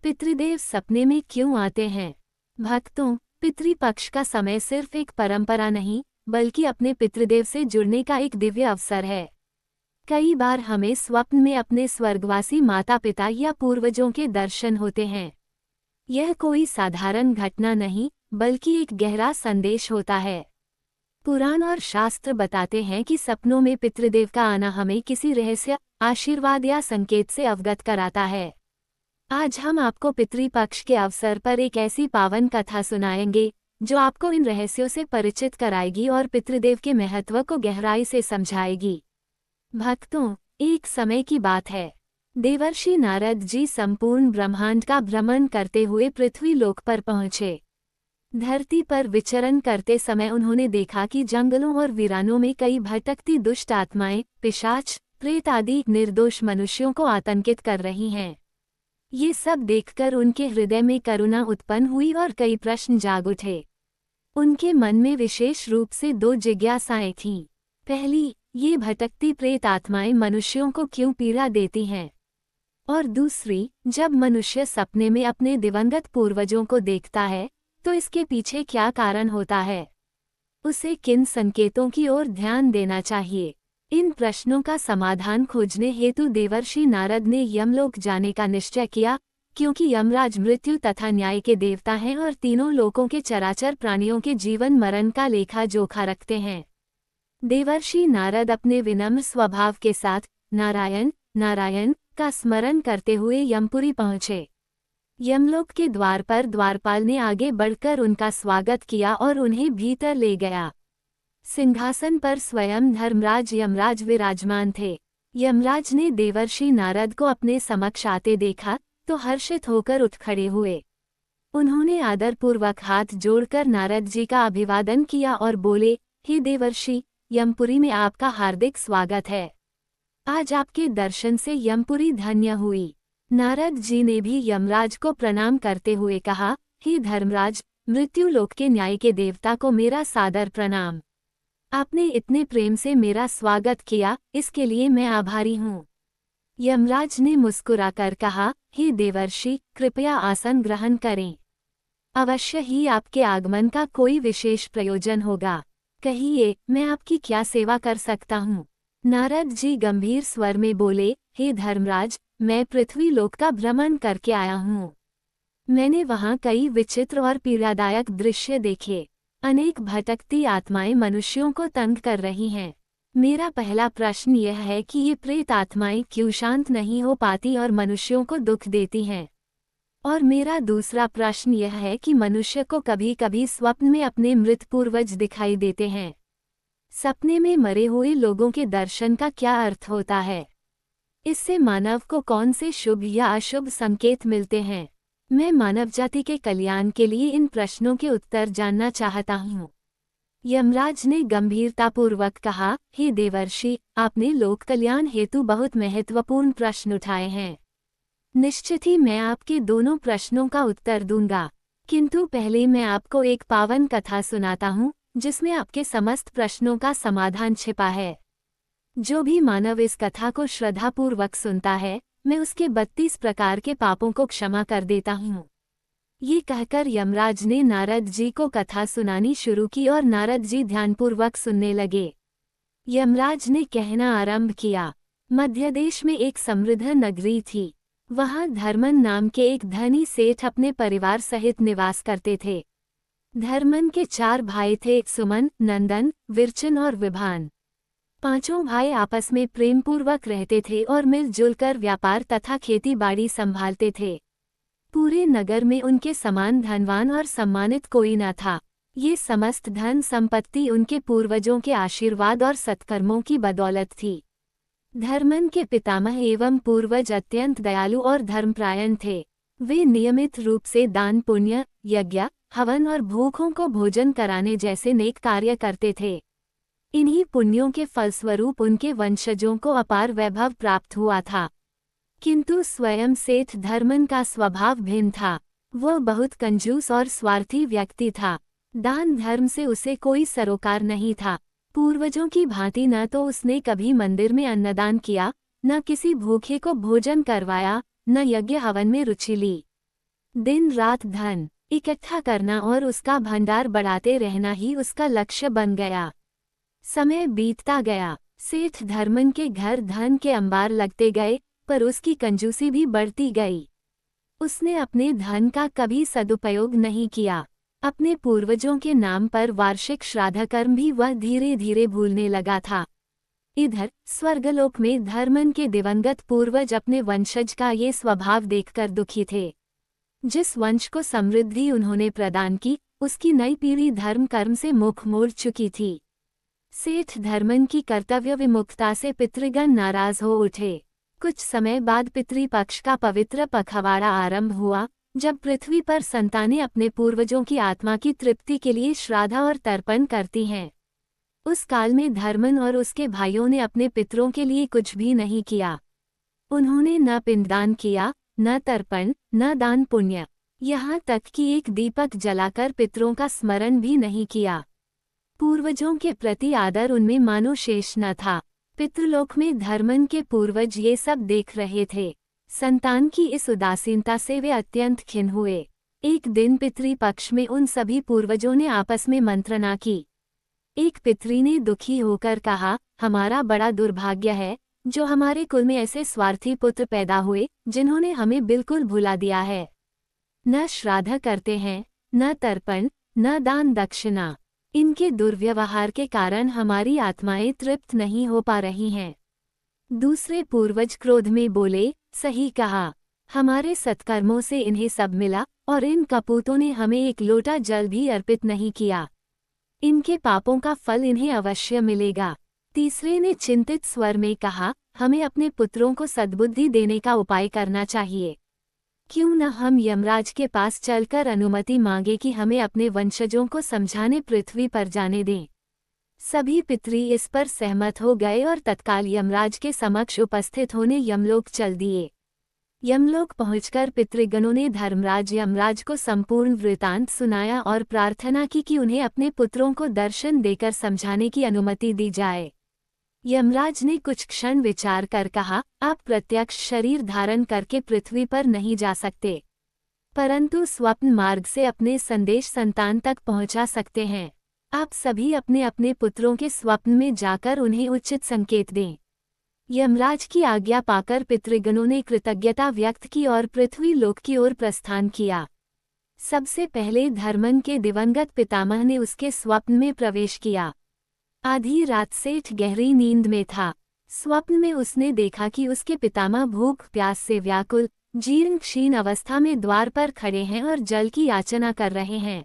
पितृदेव सपने में क्यों आते हैं? भक्तों, पितृपक्ष का समय सिर्फ एक परंपरा नहीं, बल्कि अपने पितृदेव से जुड़ने का एक दिव्य अवसर है। कई बार हमें स्वप्न में अपने स्वर्गवासी माता पिता या पूर्वजों के दर्शन होते हैं। यह कोई साधारण घटना नहीं, बल्कि एक गहरा संदेश होता है। पुराण और शास्त्र बताते हैं कि सपनों में पितृदेव का आना हमें किसी रहस्य, आशीर्वाद या संकेत से अवगत कराता है। आज हम आपको पितृपक्ष के अवसर पर एक ऐसी पावन कथा सुनाएंगे जो आपको इन रहस्यों से परिचित कराएगी और पितृदेव के महत्व को गहराई से समझाएगी। भक्तों, एक समय की बात है। देवर्षि नारद जी संपूर्ण ब्रह्मांड का भ्रमण करते हुए पृथ्वी लोक पर पहुंचे। धरती पर विचरण करते समय उन्होंने देखा कि जंगलों और वीरानों में कई भटकती दुष्ट आत्माएं, पिशाच, प्रेत आदि निर्दोष मनुष्यों को आतंकित कर रही हैं। ये सब देखकर उनके हृदय में करुणा उत्पन्न हुई और कई प्रश्न जाग उठे। उनके मन में विशेष रूप से दो जिज्ञासाएं थीं। पहली, ये भटकती प्रेत आत्माएं मनुष्यों को क्यों पीड़ा देती हैं? और दूसरी, जब मनुष्य सपने में अपने दिवंगत पूर्वजों को देखता है, तो इसके पीछे क्या कारण होता है? उसे किन संकेतों की ओर ध्यान देना चाहिए? इन प्रश्नों का समाधान खोजने हेतु देवर्षि नारद ने यमलोक जाने का निश्चय किया, क्योंकि यमराज मृत्यु तथा न्याय के देवता हैं और तीनों लोकों के चराचर प्राणियों के जीवन मरण का लेखा जोखा रखते हैं। देवर्षि नारद अपने विनम्र स्वभाव के साथ नारायण नारायण का स्मरण करते हुए यमपुरी पहुँचे। यमलोक के द्वार पर द्वारपाल ने आगे बढ़कर उनका स्वागत किया और उन्हें भीतर ले गया। सिंहासन पर स्वयं धर्मराज यमराज विराजमान थे। यमराज ने देवर्षि नारद को अपने समक्ष आते देखा तो हर्षित होकर उठ खड़े हुए। उन्होंने आदरपूर्वक हाथ जोड़कर नारद जी का अभिवादन किया और बोले, हे देवर्षि, यमपुरी में आपका हार्दिक स्वागत है। आज आपके दर्शन से यमपुरी धन्य हुई। नारद जी ने भी यमराज को प्रणाम करते हुए कहा, हे धर्मराज, मृत्युलोक के न्याय के देवता को मेरा सादर प्रणाम। आपने इतने प्रेम से मेरा स्वागत किया, इसके लिए मैं आभारी हूँ। यमराज ने मुस्कुराकर कहा, हे देवर्षि, कृपया आसन ग्रहण करें। अवश्य ही आपके आगमन का कोई विशेष प्रयोजन होगा। कहिए, मैं आपकी क्या सेवा कर सकता हूँ? नारद जी गंभीर स्वर में बोले, हे धर्मराज, मैं पृथ्वी लोक का भ्रमण करके आया हूँ। मैंने वहाँ कई विचित्र और पीड़ादायक दृश्य देखे। अनेक भटकती आत्माएं मनुष्यों को तंग कर रही हैं। मेरा पहला प्रश्न यह है कि ये प्रेत आत्माएं क्यों शांत नहीं हो पाती और मनुष्यों को दुख देती हैं? और मेरा दूसरा प्रश्न यह है कि मनुष्य को कभी कभी स्वप्न में अपने मृत पूर्वज दिखाई देते हैं। सपने में मरे हुए लोगों के दर्शन का क्या अर्थ होता है? इससे मानव को कौन से शुभ या अशुभ संकेत मिलते हैं? मैं मानव जाति के कल्याण के लिए इन प्रश्नों के उत्तर जानना चाहता हूँ। यमराज ने गंभीरतापूर्वक कहा, हे देवर्षि, आपने लोक कल्याण हेतु बहुत महत्वपूर्ण प्रश्न उठाए हैं। निश्चित ही मैं आपके दोनों प्रश्नों का उत्तर दूंगा, किंतु पहले मैं आपको एक पावन कथा सुनाता हूँ, जिसमें आपके समस्त प्रश्नों का समाधान छिपा है। जो भी मानव इस कथा को श्रद्धापूर्वक सुनता है, मैं उसके 32 प्रकार के पापों को क्षमा कर देता हूँ। ये कहकर यमराज ने नारद जी को कथा सुनानी शुरू की और नारद जी ध्यानपूर्वक सुनने लगे। यमराज ने कहना आरंभ किया, मध्य देश में एक समृद्ध नगरी थी। वहाँ धर्मन नाम के एक धनी सेठ अपने परिवार सहित निवास करते थे। धर्मन के 4 भाई थे, सुमन, नंदन, विरचन और विभान। पांचों भाई आपस में प्रेमपूर्वक रहते थे और मिलजुल कर व्यापार तथा खेती बाड़ी संभालते थे। पूरे नगर में उनके समान धनवान और सम्मानित कोई न था। ये समस्त धन संपत्ति उनके पूर्वजों के आशीर्वाद और सत्कर्मों की बदौलत थी। धर्मन के पितामह एवं पूर्वज अत्यंत दयालु और धर्मपरायण थे। वे नियमित रूप से दान पुण्य, यज्ञ, हवन और भूखों को भोजन कराने जैसे नेक कार्य करते थे। इन्हीं पुण्यों के फलस्वरूप उनके वंशजों को अपार वैभव प्राप्त हुआ था। किंतु स्वयं सेठ धर्मन का स्वभाव भिन्न था। वह बहुत कंजूस और स्वार्थी व्यक्ति था। दान धर्म से उसे कोई सरोकार नहीं था। पूर्वजों की भांति न तो उसने कभी मंदिर में अन्नदान किया, न किसी भूखे को भोजन करवाया, न यज्ञ हवन में रुचि ली। दिन रात धन इकट्ठा करना और उसका भंडार बढ़ाते रहना ही उसका लक्ष्य बन गया। समय बीतता गया, सेठ धर्मन के घर धन के अंबार लगते गए, पर उसकी कंजूसी भी बढ़ती गई। उसने अपने धन का कभी सदुपयोग नहीं किया। अपने पूर्वजों के नाम पर वार्षिक श्राद्ध कर्म भी वह धीरे धीरे भूलने लगा था। इधर स्वर्गलोक में धर्मन के दिवंगत पूर्वज अपने वंशज का ये स्वभाव देखकर दुखी थे। जिस वंश को समृद्धि उन्होंने प्रदान की, उसकी नई पीढ़ी धर्म कर्म से मुख मोड़ चुकी थी। सेठ धर्मन की कर्तव्य विमुखता से पितृगण नाराज हो उठे। कुछ समय बाद पितृपक्ष का पवित्र पखवाड़ा आरंभ हुआ, जब पृथ्वी पर संतानें अपने पूर्वजों की आत्मा की तृप्ति के लिए श्राद्ध और तर्पण करती हैं। उस काल में धर्मन और उसके भाइयों ने अपने पितरों के लिए कुछ भी नहीं किया। उन्होंने न पिंडदान किया, न तर्पण, न दान पुण्य, यहाँ तक कि एक दीपक जलाकर पितरों का स्मरण भी नहीं किया। पूर्वजों के प्रति आदर उनमें मानो शेष न था। पितृलोक में धर्मन के पूर्वज ये सब देख रहे थे। संतान की इस उदासीनता से वे अत्यंत खिन्न हुए। एक दिन पितृपक्ष में उन सभी पूर्वजों ने आपस में मंत्रणा की। एक पितरी ने दुखी होकर कहा, हमारा बड़ा दुर्भाग्य है जो हमारे कुल में ऐसे स्वार्थी पुत्र पैदा हुए जिन्होंने हमें बिल्कुल भुला दिया है। न श्राद्ध करते हैं, न तर्पण, न दान दक्षिणा। इनके दुर्व्यवहार के कारण हमारी आत्माएं तृप्त नहीं हो पा रही हैं। दूसरे पूर्वज क्रोध में बोले, सही कहा, हमारे सत्कर्मों से इन्हें सब मिला और इन कपूतों ने हमें एक लोटा जल भी अर्पित नहीं किया। इनके पापों का फल इन्हें अवश्य मिलेगा। तीसरे ने चिंतित स्वर में कहा, हमें अपने पुत्रों को सद्बुद्धि देने का उपाय करना चाहिए। क्यों न हम यमराज के पास चलकर अनुमति मांगे कि हमें अपने वंशजों को समझाने पृथ्वी पर जाने दें। सभी पितरी इस पर सहमत हो गए और तत्काल यमराज के समक्ष उपस्थित होने यमलोक चल दिए। यमलोक पहुंचकर पितृगणों ने धर्मराज यमराज को संपूर्ण वृतांत सुनाया और प्रार्थना की कि उन्हें अपने पुत्रों को दर्शन देकर समझाने की अनुमति दी जाए। यमराज ने कुछ क्षण विचार कर कहा, आप प्रत्यक्ष शरीर धारण करके पृथ्वी पर नहीं जा सकते, परंतु स्वप्न मार्ग से अपने संदेश संतान तक पहुंचा सकते हैं। आप सभी अपने अपने पुत्रों के स्वप्न में जाकर उन्हें उचित संकेत दें। यमराज की आज्ञा पाकर पितृगणों ने कृतज्ञता व्यक्त की और पृथ्वी लोक की ओर प्रस्थान किया। सबसे पहले धर्मन के दिवंगत पितामह ने उसके स्वप्न में प्रवेश किया। आधी रात सेठ गहरी नींद में था। स्वप्न में उसने देखा कि उसके पितामह भूख प्यास से व्याकुल, जीर्ण क्षीण अवस्था में द्वार पर खड़े हैं और जल की याचना कर रहे हैं।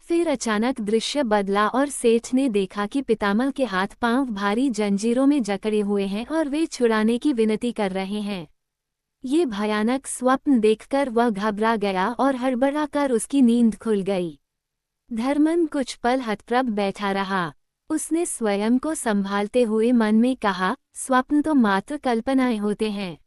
फिर अचानक दृश्य बदला और सेठ ने देखा कि पितामह के हाथ पांव भारी जंजीरों में जकड़े हुए हैं और वे छुड़ाने की विनती कर रहे हैं। ये भयानक स्वप्न देखकर वह घबरा गया और हड़बड़ाकर उसकी नींद खुल गई। धर्मन कुछ पल हतप्रभ बैठा रहा। उसने स्वयं को संभालते हुए मन में कहा, स्वप्न तो मात्र कल्पनाएं होते हैं,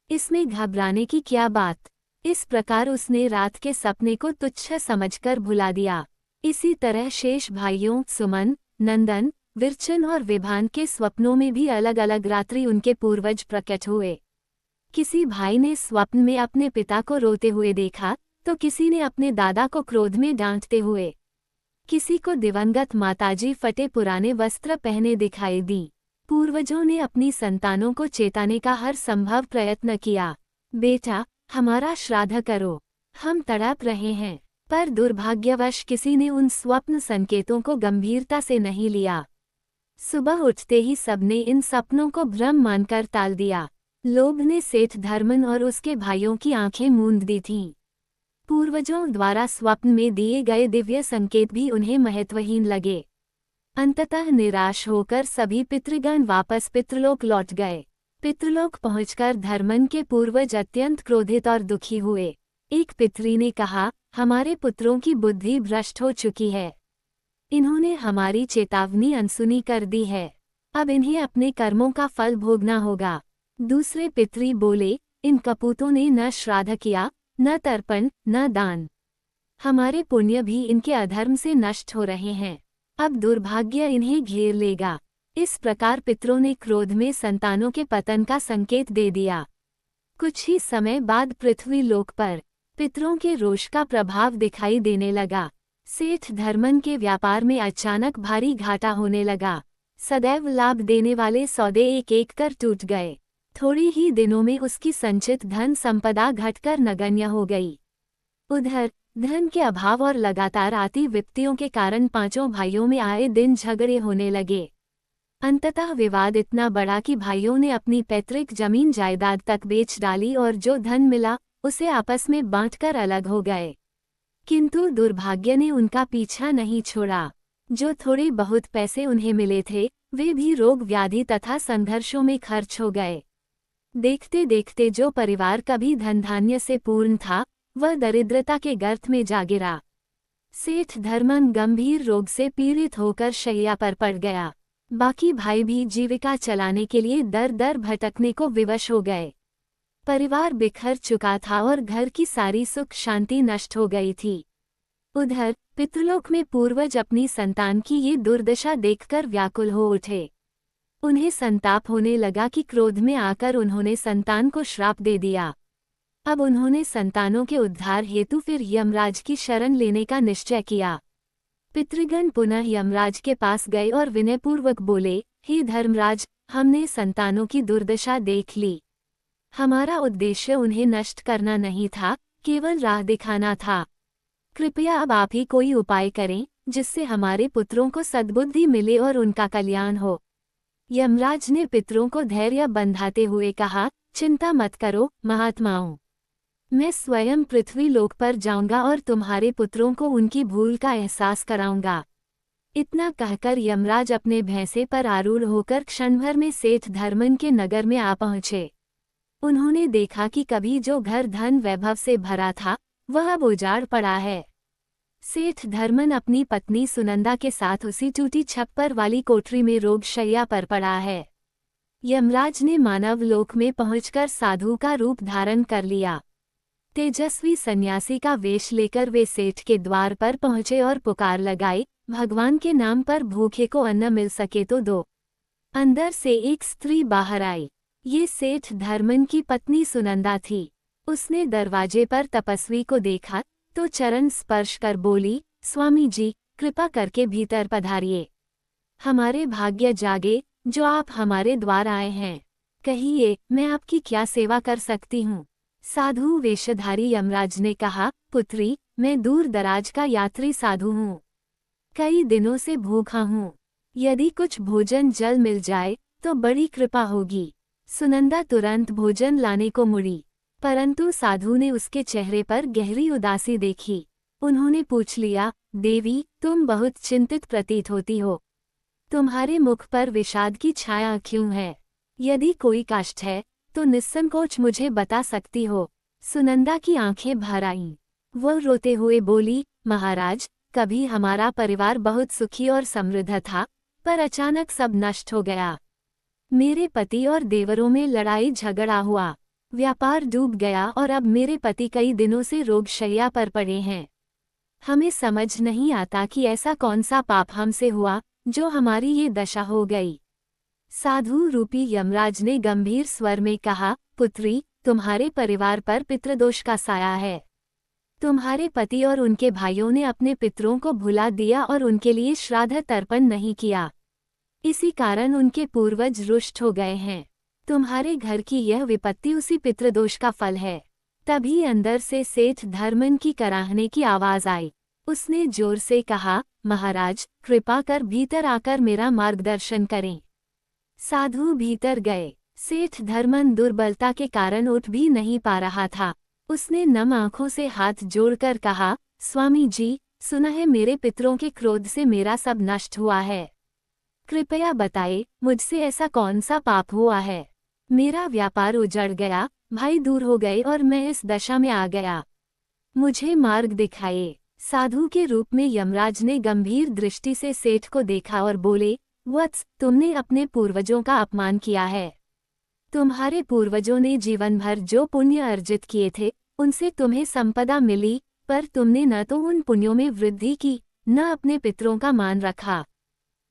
इसमें घबराने की क्या बात। इस प्रकार उसने रात के सपने को तुच्छ समझकर भुला दिया। इसी तरह शेष भाइयों सुमन, नंदन, विरचन और विभान के स्वप्नों में भी अलग अलग रात्रि उनके पूर्वज प्रकट हुए। किसी भाई ने स्वप्न में अपने पिता को रोते हुए देखा, तो किसी ने अपने दादा को क्रोध में डांटते हुए, किसी को दिवंगत माताजी फटे पुराने वस्त्र पहने दिखाई दी। पूर्वजों ने अपनी संतानों को चेताने का हर संभव प्रयत्न किया, बेटा हमारा श्राद्ध करो, हम तड़प रहे हैं। पर दुर्भाग्यवश किसी ने उन स्वप्न संकेतों को गंभीरता से नहीं लिया। सुबह उठते ही सबने इन सपनों को भ्रम मानकर टाल दिया। लोभ ने सेठ धर्मन और उसके भाइयों की आंखें मूंद दी थीं। पूर्वजों द्वारा स्वप्न में दिए गए दिव्य संकेत भी उन्हें महत्वहीन लगे। अंततः निराश होकर सभी पितृगण वापस पितृलोक लौट गए। पितृलोक पहुंचकर धर्मन के पूर्वज अत्यंत क्रोधित और दुखी हुए। एक पितरी ने कहा, हमारे पुत्रों की बुद्धि भ्रष्ट हो चुकी है, इन्होंने हमारी चेतावनी अनसुनी कर दी है, अब इन्हें अपने कर्मों का फल भोगना होगा। दूसरे पितरी बोले, इन कपूतों ने न श्राद्ध किया, न तर्पण, न दान, हमारे पुण्य भी इनके अधर्म से नष्ट हो रहे हैं, अब दुर्भाग्य इन्हें घेर लेगा। इस प्रकार पितरों ने क्रोध में संतानों के पतन का संकेत दे दिया। कुछ ही समय बाद पृथ्वी लोक पर पितरों के रोष का प्रभाव दिखाई देने लगा। सेठ धर्मन के व्यापार में अचानक भारी घाटा होने लगा। सदैव लाभ देने वाले सौदे एक एक कर टूट गए। थोड़ी ही दिनों में उसकी संचित धन संपदा घटकर नगण्य हो गई। उधर धन के अभाव और लगातार आती विपत्तियों के कारण पांचों भाइयों में आए दिन झगड़े होने लगे। अंततः विवाद इतना बड़ा कि भाइयों ने अपनी पैतृक जमीन जायदाद तक बेच डाली और जो धन मिला उसे आपस में बांटकर अलग हो गए। किंतु दुर्भाग्य ने उनका पीछा नहीं छोड़ा। जो थोड़े बहुत पैसे उन्हें मिले थे वे भी रोग व्याधि तथा संघर्षों में खर्च हो गए। देखते देखते जो परिवार कभी धन धान्य से पूर्ण था वह दरिद्रता के गर्त में जा गिरा। सेठ धर्मन गंभीर रोग से पीड़ित होकर शैया पर पड़ गया। बाकी भाई भी जीविका चलाने के लिए दर दर भटकने को विवश हो गए। परिवार बिखर चुका था और घर की सारी सुख शांति नष्ट हो गई थी। उधर पितृलोक में पूर्वज अपनी संतान की ये दुर्दशा देखकर व्याकुल हो उठे। उन्हें संताप होने लगा कि क्रोध में आकर उन्होंने संतान को श्राप दे दिया। अब उन्होंने संतानों के उद्धार हेतु फिर यमराज की शरण लेने का निश्चय किया। पितृगण पुनः यमराज के पास गए और विनयपूर्वक बोले, हे धर्मराज, हमने संतानों की दुर्दशा देख ली। हमारा उद्देश्य उन्हें नष्ट करना नहीं था, केवल राह दिखाना था। कृपया अब आप ही कोई उपाय करें जिससे हमारे पुत्रों को सद्बुद्धि मिले और उनका कल्याण हो। यमराज ने पितरों को धैर्य बंधाते हुए कहा, चिंता मत करो महात्माओं, मैं स्वयं पृथ्वी लोक पर जाऊंगा और तुम्हारे पुत्रों को उनकी भूल का एहसास कराऊंगा। इतना कहकर यमराज अपने भैंसे पर आरूढ़ होकर क्षणभर में सेठ धर्मन के नगर में आ पहुंचे। उन्होंने देखा कि कभी जो घर धन वैभव से भरा था वह अब उजाड़ पड़ा है। सेठ धर्मन अपनी पत्नी सुनंदा के साथ उसी टूटी छप्पर वाली कोठरी में रोगशैया पर पड़ा है। यमराज ने मानव लोक में पहुंचकर साधु का रूप धारण कर लिया। तेजस्वी सन्यासी का वेश लेकर वे सेठ के द्वार पर पहुंचे और पुकार लगाई, भगवान के नाम पर भूखे को अन्न मिल सके तो दो। अंदर से एक स्त्री बाहर आई। ये सेठ धर्मन की पत्नी सुनंदा थी। उसने दरवाजे पर तपस्वी को देखा तो चरण स्पर्श कर बोली, स्वामी जी, कृपा करके भीतर पधारिए। हमारे भाग्य जागे जो आप हमारे द्वार आए हैं। कहिए, मैं आपकी क्या सेवा कर सकती हूँ। साधु वेशधारी यमराज ने कहा, पुत्री, मैं दूर दराज का यात्री साधु हूँ। कई दिनों से भूखा हूँ। यदि कुछ भोजन जल मिल जाए तो बड़ी कृपा होगी। सुनंदा तुरंत भोजन लाने को मुड़ी, परंतु साधु ने उसके चेहरे पर गहरी उदासी देखी। उन्होंने पूछ लिया, देवी, तुम बहुत चिंतित प्रतीत होती हो। तुम्हारे मुख पर विषाद की छाया क्यों है? यदि कोई कष्ट है तो निस्संकोच मुझे बता सकती हो। सुनंदा की आंखें भर आईं। वह रोते हुए बोली, महाराज, कभी हमारा परिवार बहुत सुखी और समृद्ध था, पर अचानक सब नष्ट हो गया। मेरे पति और देवरों में लड़ाई झगड़ा हुआ, व्यापार डूब गया और अब मेरे पति कई दिनों से रोगशैया पर पड़े हैं। हमें समझ नहीं आता कि ऐसा कौन सा पाप हमसे हुआ जो हमारी ये दशा हो गई। साधु रूपी यमराज ने गंभीर स्वर में कहा, पुत्री, तुम्हारे परिवार पर पितृदोष का साया है। तुम्हारे पति और उनके भाइयों ने अपने पितरों को भुला दिया और उनके लिए श्राद्ध तर्पण नहीं किया। इसी कारण उनके पूर्वज रुष्ट हो गए हैं। तुम्हारे घर की यह विपत्ति उसी पितृदोष का फल है। तभी अंदर से सेठ धर्मन की कराहने की आवाज आई। उसने जोर से कहा, महाराज, कृपा कर भीतर आकर मेरा मार्गदर्शन करें। साधु भीतर गए। सेठ धर्मन दुर्बलता के कारण उठ भी नहीं पा रहा था। उसने नम आंखों से हाथ जोड़कर कहा, स्वामी जी, सुना है मेरे पितरों के क्रोध से मेरा सब नष्ट हुआ है। कृपया बताइए, मुझसे ऐसा कौन सा पाप हुआ है? मेरा व्यापार उजड़ गया, भाई दूर हो गए और मैं इस दशा में आ गया। मुझे मार्ग दिखाइए। साधु के रूप में यमराज ने गंभीर दृष्टि से सेठ को देखा और बोले, वत्स, तुमने अपने पूर्वजों का अपमान किया है। तुम्हारे पूर्वजों ने जीवन भर जो पुण्य अर्जित किए थे उनसे तुम्हें संपदा मिली, पर तुमने न तो उन पुण्यों में वृद्धि की, न अपने पितरों का मान रखा,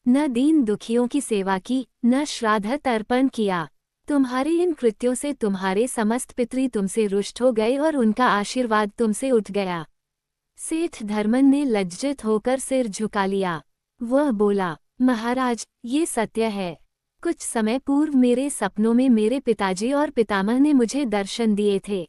न दीन दुखियों की सेवा की, न श्राद्ध तर्पण किया। तुम्हारे इन कृत्यों से तुम्हारे समस्त पितृ तुमसे रुष्ट हो गए और उनका आशीर्वाद तुमसे उठ गया। सेठ धर्मन ने लज्जित होकर सिर झुका लिया। वह बोला, महाराज, ये सत्य है। कुछ समय पूर्व मेरे सपनों में मेरे पिताजी और पितामह ने मुझे दर्शन दिए थे।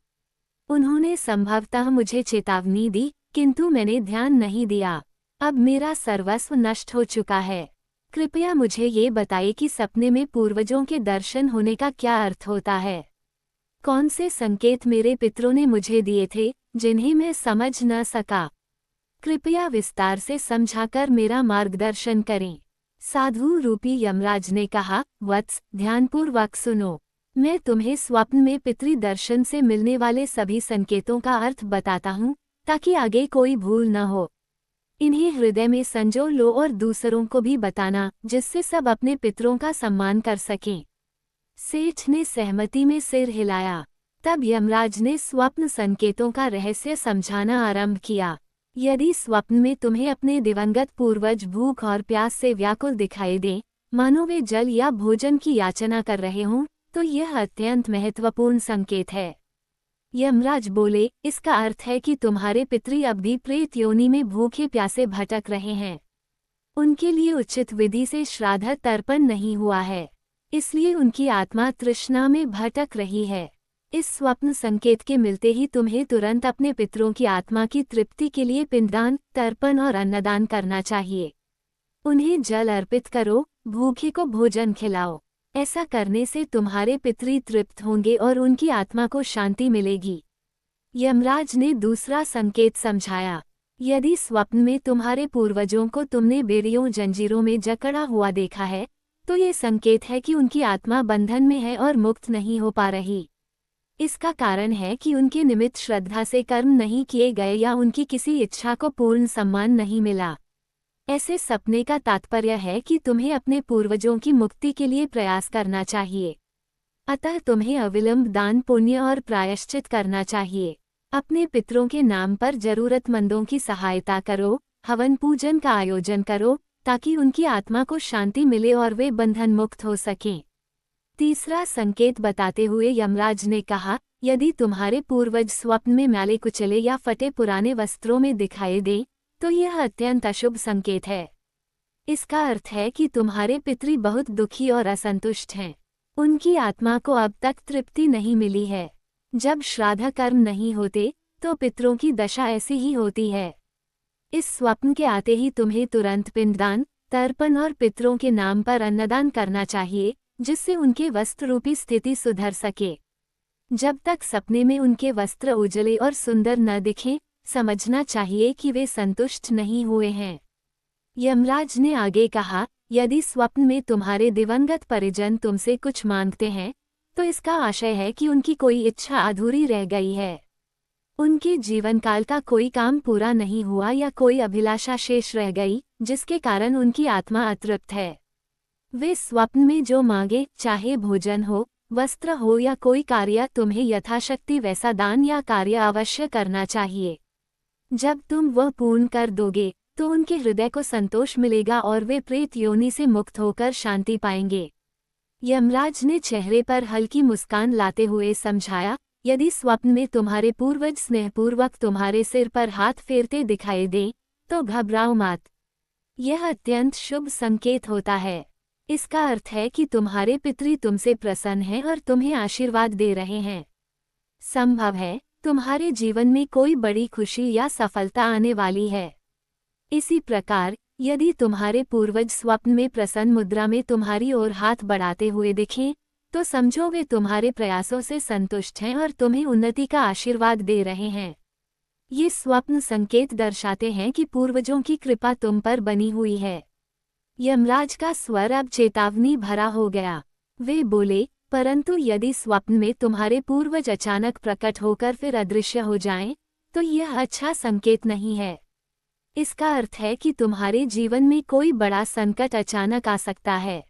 उन्होंने संभवतः मुझे चेतावनी दी, किंतु मैंने ध्यान नहीं दिया। अब मेरा सर्वस्व नष्ट हो चुका है। कृपया मुझे ये बताइए कि सपने में पूर्वजों के दर्शन होने का क्या अर्थ होता है। कौन से संकेत मेरे पितरों ने मुझे दिए थे, जिन्हें मैं समझ न सका। कृपया विस्तार से समझाकर मेरा मार्गदर्शन करें। साधु रूपी यमराज ने कहा, वत्स, ध्यानपूर्वक सुनो। मैं तुम्हें स्वप्न में पितृ दर्शन से मिलने वाले सभी संकेतों का अर्थ बताता हूँ, ताकि आगे कोई भूल न हो। इन्हें हृदय में संजो लो और दूसरों को भी बताना, जिससे सब अपने पितरों का सम्मान कर सकें। सेठ ने सहमति में सिर हिलाया। तब यमराज ने स्वप्न संकेतों का रहस्य समझाना आरंभ किया। यदि स्वप्न में तुम्हें अपने दिवंगत पूर्वज भूख और प्यास से व्याकुल दिखाई दे, मानो वे जल या भोजन की याचना कर रहे हों, तो यह अत्यंत महत्वपूर्ण संकेत है। यमराज बोले, इसका अर्थ है कि तुम्हारे पितृ अब भी प्रेत योनि में भूखे प्यासे भटक रहे हैं। उनके लिए उचित विधि से श्राद्ध तर्पण नहीं हुआ है, इसलिए उनकी आत्मा तृष्णा में भटक रही है। इस स्वप्न संकेत के मिलते ही तुम्हें तुरंत अपने पितरों की आत्मा की तृप्ति के लिए पिंडदान, तर्पण और अन्नदान करना चाहिए। उन्हें जल अर्पित करो, भूखे को भोजन खिलाओ। ऐसा करने से तुम्हारे पितृ तृप्त होंगे और उनकी आत्मा को शांति मिलेगी। यमराज ने दूसरा संकेत समझाया। यदि स्वप्न में तुम्हारे पूर्वजों को तुमने बेड़ियों जंजीरों में जकड़ा हुआ देखा है, तो ये संकेत है कि उनकी आत्मा बंधन में है और मुक्त नहीं हो पा रही। इसका कारण है कि उनके निमित्त श्रद्धा से कर्म नहीं किए गए या उनकी किसी इच्छा को पूर्ण सम्मान नहीं मिला। ऐसे सपने का तात्पर्य है कि तुम्हें अपने पूर्वजों की मुक्ति के लिए प्रयास करना चाहिए। अतः तुम्हें अविलंब दान, पुण्य और प्रायश्चित करना चाहिए। अपने पितरों के नाम पर जरूरतमंदों की सहायता करो, हवन पूजन का आयोजन करो, ताकि उनकी आत्मा को शांति मिले और वे बंधन मुक्त हो सकें। तीसरा संकेत बताते हुए यमराज ने कहा, यदि तुम्हारे पूर्वज स्वप्न में मैले कुचले या फटे पुराने वस्त्रों में दिखाई दें, तो यह अत्यंत अशुभ संकेत है। इसका अर्थ है कि तुम्हारे पितृ बहुत दुखी और असंतुष्ट हैं। उनकी आत्मा को अब तक तृप्ति नहीं मिली है। जब श्राद्ध कर्म नहीं होते, तो पितरों की दशा ऐसी ही होती है। इस स्वप्न के आते ही तुम्हें तुरंत पिंडदान, तर्पण और पितरों के नाम पर अन्नदान करना चाहिए, जिससे उनके वस्त्र रूपी स्थिति सुधर सके। जब तक सपने में उनके वस्त्र उजले और सुंदर न दिखें, समझना चाहिए कि वे संतुष्ट नहीं हुए हैं। यमराज ने आगे कहा, यदि स्वप्न में तुम्हारे दिवंगत परिजन तुमसे कुछ मांगते हैं, तो इसका आशय है कि उनकी कोई इच्छा अधूरी रह गई है। उनके जीवन काल का कोई काम पूरा नहीं हुआ या कोई अभिलाषा शेष रह गई, जिसके कारण उनकी आत्मा अतृप्त है। वे स्वप्न में जो मांगे, चाहे भोजन हो, वस्त्र हो या कोई कार्य, तुम्हें यथाशक्ति वैसा दान या कार्य अवश्य करना चाहिए। जब तुम वह पूर्ण कर दोगे, तो उनके हृदय को संतोष मिलेगा और वे प्रेत योनि से मुक्त होकर शांति पाएंगे। यमराज ने चेहरे पर हल्की मुस्कान लाते हुए समझाया, यदि स्वप्न में तुम्हारे पूर्वज स्नेहपूर्वक तुम्हारे सिर पर हाथ फेरते दिखाई दें, तो घबराओ मत। यह अत्यंत शुभ संकेत होता है। इसका अर्थ है कि तुम्हारे पितृ तुमसे प्रसन्न हैं और तुम्हें आशीर्वाद दे रहे हैं। संभव है तुम्हारे जीवन में कोई बड़ी खुशी या सफलता आने वाली है। इसी प्रकार, यदि तुम्हारे पूर्वज स्वप्न में प्रसन्न मुद्रा में तुम्हारी ओर हाथ बढ़ाते हुए दिखें, तो समझो वे तुम्हारे प्रयासों से संतुष्ट हैं और तुम्हें उन्नति का आशीर्वाद दे रहे हैं। ये स्वप्न संकेत दर्शाते हैं कि पूर्वजों की कृपा तुम पर बनी हुई है। यमराज का स्वर अब चेतावनी भरा हो गया। वे बोले, परंतु यदि स्वप्न में तुम्हारे पूर्वज अचानक प्रकट होकर फिर अदृश्य हो जाएं, तो यह अच्छा संकेत नहीं है। इसका अर्थ है कि तुम्हारे जीवन में कोई बड़ा संकट अचानक आ सकता है।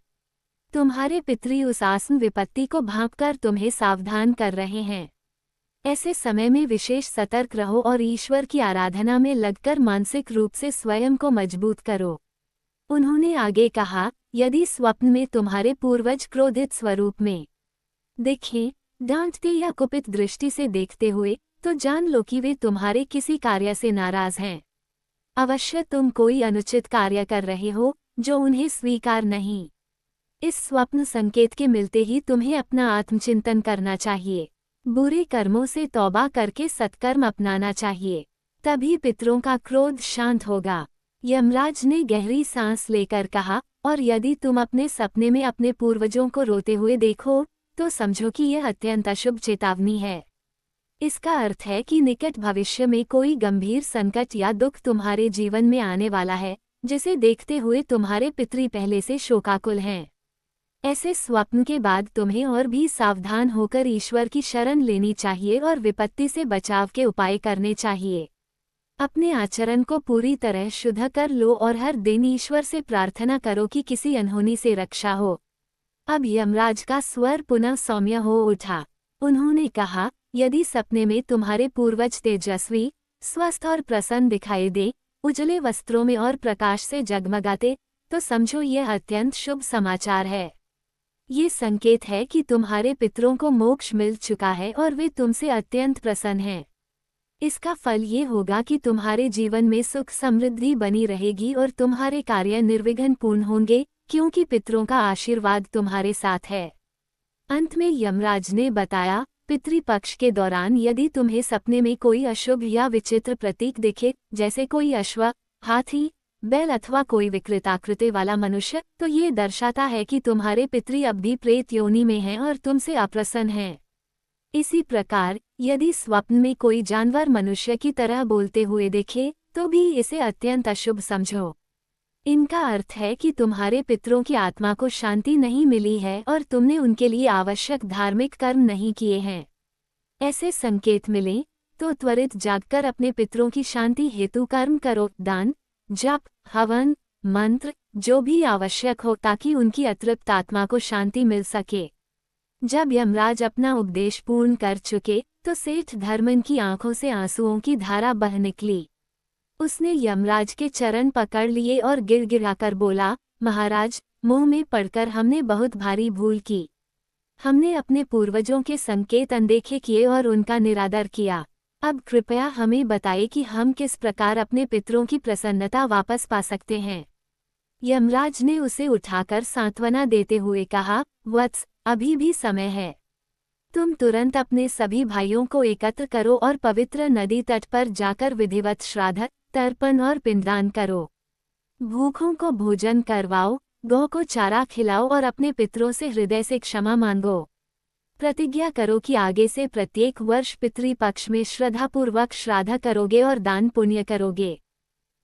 तुम्हारे पितृ उस आसन विपत्ति को भांपकर तुम्हें सावधान कर रहे हैं। ऐसे समय में विशेष सतर्क रहो और ईश्वर की आराधना में लगकर मानसिक रूप से स्वयं को मजबूत करो। उन्होंने आगे कहा, यदि स्वप्न में तुम्हारे पूर्वज क्रोधित स्वरूप में देखें, डांटते या कुपित दृष्टि से देखते हुए, तो जान लो कि वे तुम्हारे किसी कार्य से नाराज हैं। अवश्य तुम कोई अनुचित कार्य कर रहे हो, जो उन्हें स्वीकार नहीं। इस स्वप्न संकेत के मिलते ही तुम्हें अपना आत्मचिंतन करना चाहिए। बुरे कर्मों से तौबा करके सत्कर्म अपनाना चाहिए, तभी पितरों का क्रोध शांत होगा। यमराज ने गहरी सांस लेकर कहा, और यदि तुम अपने सपने में अपने पूर्वजों को रोते हुए देखो, तो समझो कि यह अत्यंत अशुभ चेतावनी है। इसका अर्थ है कि निकट भविष्य में कोई गंभीर संकट या दुख तुम्हारे जीवन में आने वाला है, जिसे देखते हुए तुम्हारे पितृ पहले से शोकाकुल हैं। ऐसे स्वप्न के बाद तुम्हें और भी सावधान होकर ईश्वर की शरण लेनी चाहिए और विपत्ति से बचाव के उपाय करने चाहिए। अपने आचरण को पूरी तरह शुद्ध कर लो और हर दिन ईश्वर से प्रार्थना करो कि किसी अनहोनी से रक्षा हो। अब यमराज का स्वर पुनः सौम्य हो उठा। उन्होंने कहा, यदि सपने में तुम्हारे पूर्वज तेजस्वी, स्वस्थ और प्रसन्न दिखाई दे, उजले वस्त्रों में और प्रकाश से जगमगाते, तो समझो यह अत्यंत शुभ समाचार है। ये संकेत है कि तुम्हारे पितरों को मोक्ष मिल चुका है और वे तुमसे अत्यंत प्रसन्न हैं। इसका फल ये होगा कि तुम्हारे जीवन में सुख समृद्धि बनी रहेगी और तुम्हारे कार्य निर्विघ्न पूर्ण होंगे, क्योंकि पितरों का आशीर्वाद तुम्हारे साथ है। अंत में यमराज ने बताया, पितृपक्ष के दौरान यदि तुम्हें सपने में कोई अशुभ या विचित्र प्रतीक दिखे, जैसे कोई अश्व, हाथी, बैल अथवा कोई विकृताकृति वाला मनुष्य, तो ये दर्शाता है कि तुम्हारे पितृ अब भी प्रेत योनि में हैं और तुमसे अप्रसन्न हैं। इसी प्रकार यदि स्वप्न में कोई जानवर मनुष्य की तरह बोलते हुए दिखे, तो भी इसे अत्यंत अशुभ समझो। इनका अर्थ है कि तुम्हारे पितरों की आत्मा को शांति नहीं मिली है और तुमने उनके लिए आवश्यक धार्मिक कर्म नहीं किए हैं। ऐसे संकेत मिले तो त्वरित जागकर अपने पितरों की शांति हेतु कर्म करो, दान, जप, हवन, मंत्र, जो भी आवश्यक हो, ताकि उनकी अतृप्त आत्मा को शांति मिल सके। जब यमराज अपना उपदेश पूर्ण कर चुके, तो सेठ धर्मन की आंखों से आंसुओं की धारा बह निकली। उसने यमराज के चरण पकड़ लिए और गिड़गिड़ाकर बोला, महाराज, मुंह में पड़कर हमने बहुत भारी भूल की। हमने अपने पूर्वजों के संकेत अनदेखे किए और उनका निरादर किया। अब कृपया हमें बताइए कि हम किस प्रकार अपने पितरों की प्रसन्नता वापस पा सकते हैं। यमराज ने उसे उठाकर सांत्वना देते हुए कहा, वत्स, अभी भी समय है। तुम तुरंत अपने सभी भाइयों को एकत्र करो और पवित्र नदी तट पर जाकर विधिवत श्राद्ध, तर्पण और पिंडदान करो। भूखों को भोजन करवाओ, गौ को चारा खिलाओ और अपने पितरों से हृदय से क्षमा मांगो। प्रतिज्ञा करो कि आगे से प्रत्येक वर्ष पितृपक्ष में श्रद्धापूर्वक श्राद्ध करोगे और दान पुण्य करोगे।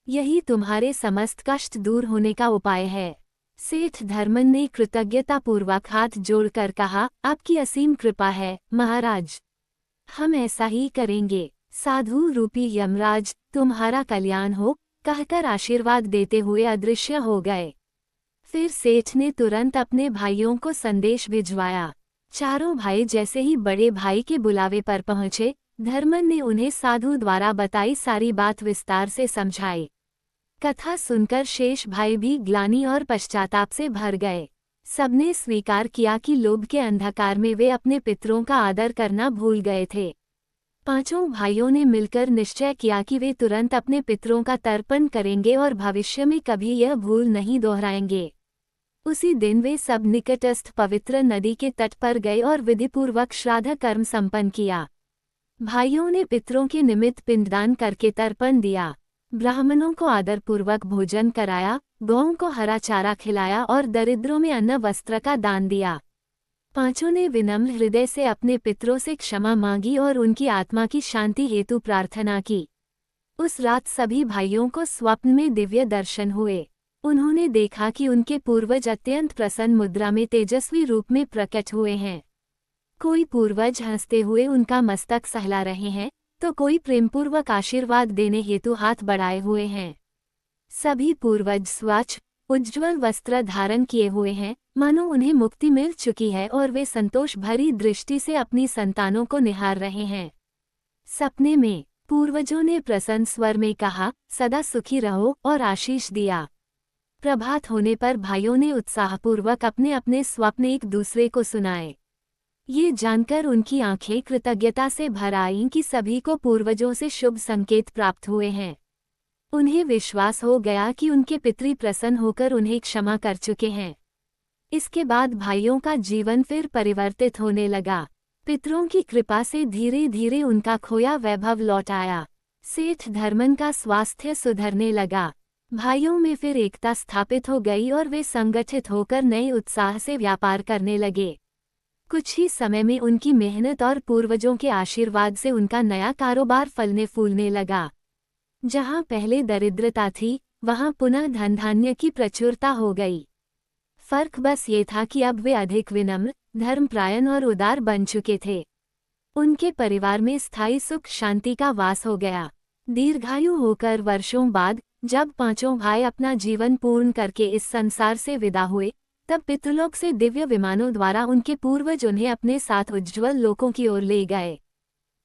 यही तुम्हारे समस्त कष्ट दूर होने का उपाय है। सेठ धर्मन ने कृतज्ञतापूर्वक हाथ जोड़कर कहा, आपकी असीम कृपा है महाराज, हम ऐसा ही करेंगे। साधु रूपी यमराज, तुम्हारा कल्याण हो, कहकर आशीर्वाद देते हुए अदृश्य हो गए। फिर सेठ ने तुरंत अपने भाइयों को संदेश भिजवाया। चारों भाई जैसे ही बड़े भाई के बुलावे पर पहुंचे, धर्मन ने उन्हें साधु द्वारा बताई सारी बात विस्तार से समझाई। कथा सुनकर शेष भाई भी ग्लानि और पश्चाताप से भर गए। सबने स्वीकार किया कि लोभ के अंधकार में वे अपने पितरों का आदर करना भूल गए थे। पांचों भाइयों ने मिलकर निश्चय किया कि वे तुरंत अपने पितरों का तर्पण करेंगे और भविष्य में कभी यह भूल नहीं दोहराएंगे। उसी दिन वे सब निकटस्थ पवित्र नदी के तट पर गए और विधिपूर्वक श्राद्ध कर्म संपन्न किया। भाइयों ने पितरों के निमित्त पिंडदान करके तर्पण दिया, ब्राह्मणों को आदरपूर्वक भोजन कराया, गौओं को हरा चारा खिलाया और दरिद्रों में अन्न वस्त्र का दान दिया। पांचों ने विनम्र हृदय से अपने पितरों से क्षमा मांगी और उनकी आत्मा की शांति हेतु प्रार्थना की। उस रात सभी भाइयों को स्वप्न में दिव्य दर्शन हुए। उन्होंने देखा कि उनके पूर्वज अत्यंत प्रसन्न मुद्रा में तेजस्वी रूप में प्रकट हुए हैं। कोई पूर्वज हंसते हुए उनका मस्तक सहला रहे हैं, तो कोई प्रेमपूर्वक आशीर्वाद देने हेतु हाथ बढ़ाए हुए हैं। सभी पूर्वज स्वच्छ उज्ज्वल वस्त्र धारण किए हुए हैं, मानो उन्हें मुक्ति मिल चुकी है और वे संतोष भरी दृष्टि से अपनी संतानों को निहार रहे हैं। सपने में पूर्वजों ने प्रसन्न स्वर में कहा, सदा सुखी रहो, और आशीष दिया। प्रभात होने पर भाइयों ने उत्साहपूर्वक अपने अपने स्वप्न एक दूसरे को सुनाए। ये जानकर उनकी आंखें कृतज्ञता से भर आईं कि सभी को पूर्वजों से शुभ संकेत प्राप्त हुए हैं। उन्हें विश्वास हो गया कि उनके पितृ प्रसन्न होकर उन्हें क्षमा कर चुके हैं। इसके बाद भाइयों का जीवन फिर परिवर्तित होने लगा। पितरों की कृपा से धीरे धीरे उनका खोया वैभव लौट आया। सेठ धर्मन का स्वास्थ्य सुधरने लगा। भाइयों में फिर एकता स्थापित हो गई और वे संगठित होकर नए उत्साह से व्यापार करने लगे। कुछ ही समय में उनकी मेहनत और पूर्वजों के आशीर्वाद से उनका नया कारोबार फलने फूलने लगा। जहां पहले दरिद्रता थी, वहां पुनः धन धान्य की प्रचुरता हो गई। फर्क बस ये था कि अब वे अधिक विनम्र, धर्मपरायण और उदार बन चुके थे। उनके परिवार में स्थायी सुख शांति का वास हो गया। दीर्घायु होकर वर्षों बाद जब पांचों भाई अपना जीवन पूर्ण करके इस संसार से विदा हुए, तब पितृलोक से दिव्य विमानों द्वारा उनके पूर्वज उन्हें अपने साथ उज्ज्वल लोकों की ओर ले गए।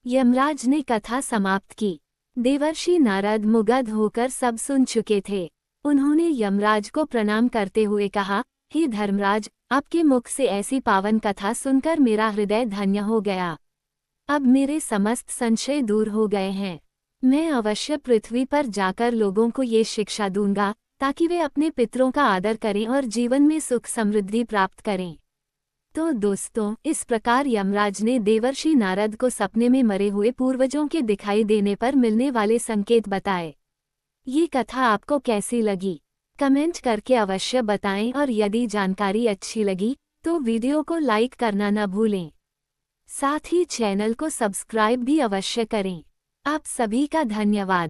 यमराज ने कथा समाप्त की। देवर्षि नारद मुग्ध होकर सब सुन चुके थे। उन्होंने यमराज को प्रणाम करते हुए कहा, हे धर्मराज, आपके मुख से ऐसी पावन कथा सुनकर मेरा हृदय धन्य हो गया। अब मेरे समस्त संशय दूर हो गए हैं। मैं अवश्य पृथ्वी पर जाकर लोगों को ये शिक्षा दूंगा ताकि वे अपने पितरों का आदर करें और जीवन में सुख समृद्धि प्राप्त करें। तो दोस्तों, इस प्रकार यमराज ने देवर्षि नारद को सपने में मरे हुए पूर्वजों के दिखाई देने पर मिलने वाले संकेत बताए। ये कथा आपको कैसी लगी? कमेंट करके अवश्य बताएं और यदि जानकारी अच्छी लगी तो वीडियो को लाइक करना न भूलें। साथ ही चैनल को सब्सक्राइब भी अवश्य करें। आप सभी का धन्यवाद।